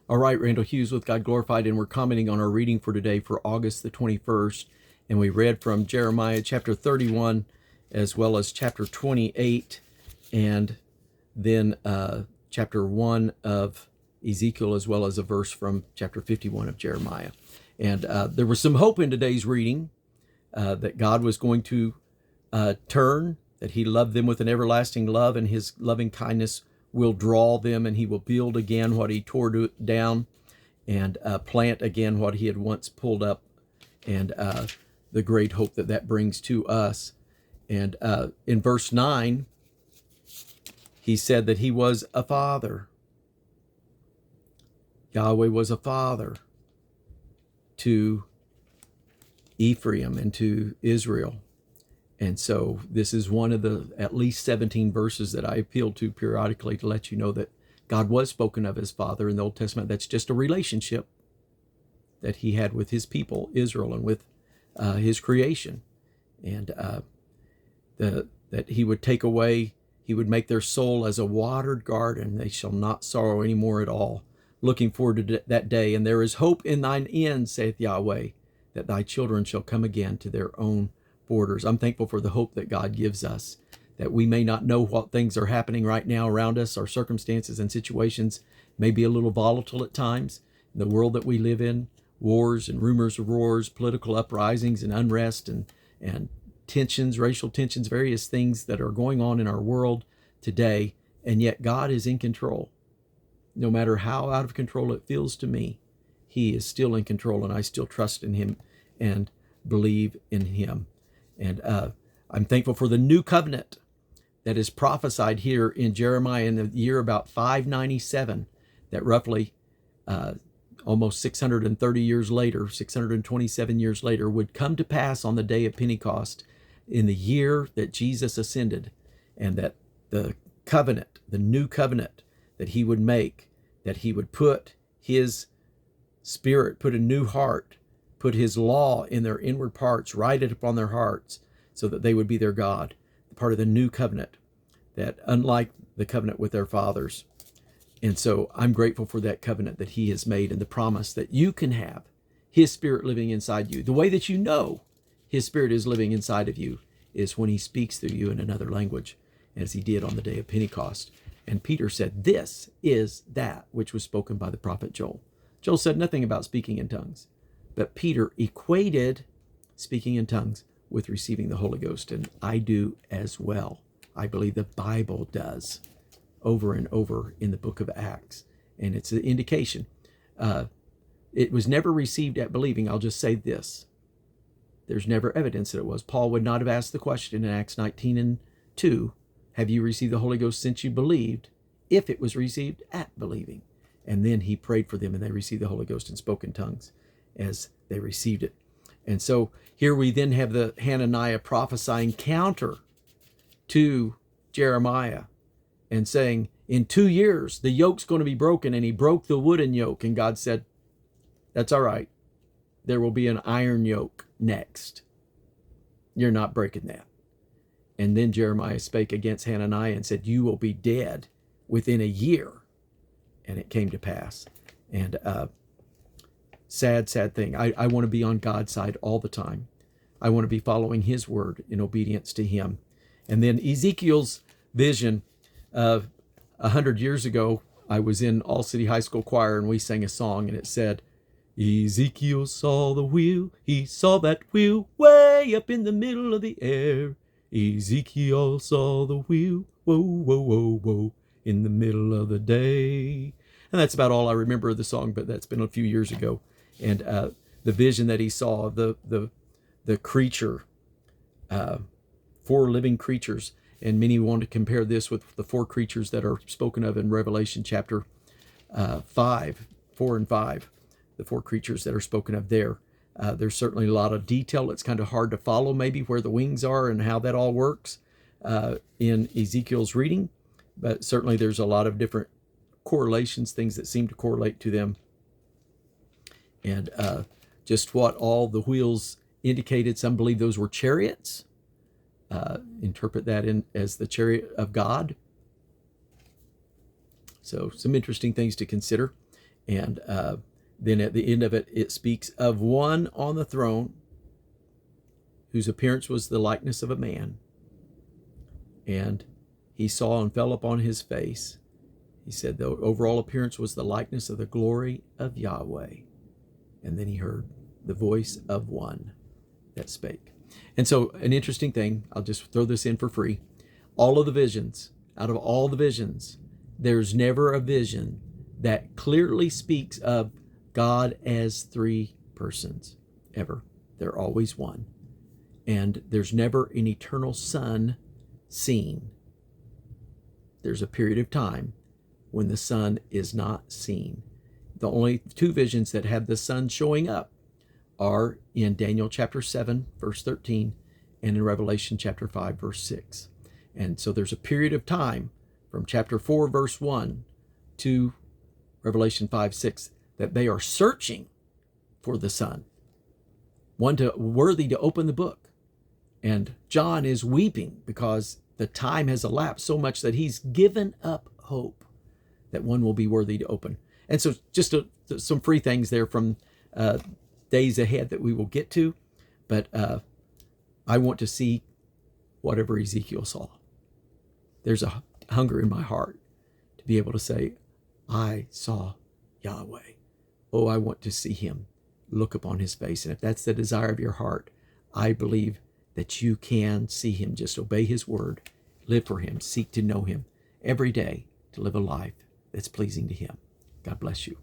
All right, Randall Hughes with God Glorified, and we're commenting on our reading for today for August the 21st. And we read from Jeremiah chapter 31 as well as chapter 28 and then chapter 1 of Ezekiel as well as a verse from chapter 51 of Jeremiah. And there was some hope in today's reading that God was going to turn, that he loved them with an everlasting love, and his loving kindness will draw them, and he will build again what he tore down and plant again what he had once pulled up, and the great hope that that brings to us. And in verse 9, he said that he was a father. Yahweh was a father to Ephraim and to Israel. And so this is one of the at least 17 verses that I appeal to periodically to let you know that God was spoken of as Father in the Old Testament. That's just a relationship that he had with his people, Israel, and with his creation. And that he would take away, he would make their soul as a watered garden. They shall not sorrow any more at all. Looking forward to that day. And there is hope in thine end, saith Yahweh, that thy children shall come again to their own borders. I'm thankful for the hope that God gives us, that we may not know what things are happening right now around us. Our circumstances and situations may be a little volatile at times. In the world that we live in, wars and rumors of wars, political uprisings and unrest and tensions, racial tensions, various things that are going on in our world today. And yet God is in control. No matter how out of control it feels to me, he is still in control, and I still trust in him and believe in him. And I'm thankful for the new covenant that is prophesied here in Jeremiah in the year about 597, that roughly almost 630 years later, 627 years later, would come to pass on the day of Pentecost in the year that Jesus ascended, and that the covenant, the new covenant that he would make, that he would put his Spirit, put a new heart, put his law in their inward parts, write it upon their hearts, so that they would be their God, part of the new covenant, that unlike the covenant with their fathers. And so I'm grateful for that covenant that he has made, and the promise that you can have his Spirit living inside you. The way that you know his Spirit is living inside of you is when he speaks through you in another language, as he did on the day of Pentecost. And Peter said, "This is that which was spoken by the prophet Joel." Joel said nothing about speaking in tongues, but Peter equated speaking in tongues with receiving the Holy Ghost, and I do as well. I believe the Bible does over and over in the book of Acts, and it's an indication. It was never received at believing. I'll just say this. There's never evidence that it was. Paul would not have asked the question in Acts 19:2, have you received the Holy Ghost since you believed, if it was received at believing. And then he prayed for them, and they received the Holy Ghost and spoke in tongues as they received it. And so here we then have the Hananiah prophesying counter to Jeremiah and saying, in 2 years, the yoke's going to be broken. And he broke the wooden yoke. And God said, that's all right. There will be an iron yoke next. You're not breaking that. And then Jeremiah spake against Hananiah and said, you will be dead within a year. And it came to pass. And sad thing. I want to be on God's side all the time. I want to be following his word in obedience to him. And then Ezekiel's vision of 100 years ago, I was in All City High School Choir, and we sang a song, and it said, Ezekiel saw the wheel, he saw that wheel way up in the middle of the air. Ezekiel saw the wheel, whoa, whoa, whoa, whoa, in the middle of the day. And that's about all I remember of the song, but that's been a few years ago. And the vision that he saw of the creature, 4 living creatures, and many want to compare this with the 4 creatures that are spoken of in Revelation chapter 5, 4 and 5, the 4 creatures that are spoken of there. There's certainly a lot of detail. It's kind of hard to follow maybe where the wings are and how that all works in Ezekiel's reading, but certainly there's a lot of different correlations, things that seem to correlate to them. And just what all the wheels indicated, some believe those were chariots. Interpret that as the chariot of God. So some interesting things to consider. And then at the end of it, it speaks of one on the throne whose appearance was the likeness of a man. And he saw and fell upon his face. He said the overall appearance was the likeness of the glory of Yahweh. And then he heard the voice of one that spake. And so an interesting thing, I'll just throw this in for free. All of the visions, out of all the visions, there's never a vision that clearly speaks of God as three persons, ever. They're always one. And there's never an eternal Son seen. There's a period of time when the Son is not seen. The only two visions that have the Son showing up are in Daniel chapter 7, verse 13, and in Revelation chapter 5, verse 6. And so there's a period of time from chapter 4, verse 1 to Revelation 5, 6, that they are searching for the Son, one worthy to open the book. And John is weeping because the time has elapsed so much that he's given up hope that one will be worthy to open. And so just some free things there from days ahead that we will get to. But I want to see whatever Ezekiel saw. There's a hunger in my heart to be able to say, I saw Yahweh. Oh, I want to see him, look upon his face. And if that's the desire of your heart, I believe that you can see him. Just obey his word, live for him, seek to know him every day, to live a life that's pleasing to him. God bless you.